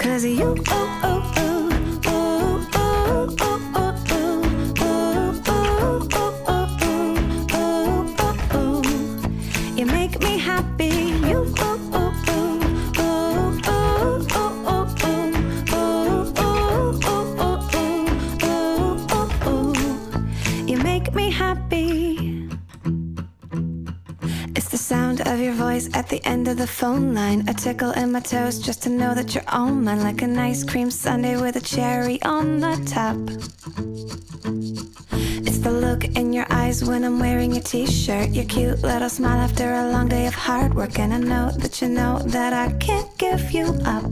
'Cause you you make me happy. You make me happy. It's the sound of your voice at the end of the phone line. A tickle in my toes just to know that you're on mine. Like an ice cream sundae with a cherry on the top. It's the look in your eyes when I'm wearing your t-shirt. Your cute little smile after a long day of hard work. And I know that you know that I can't give you up.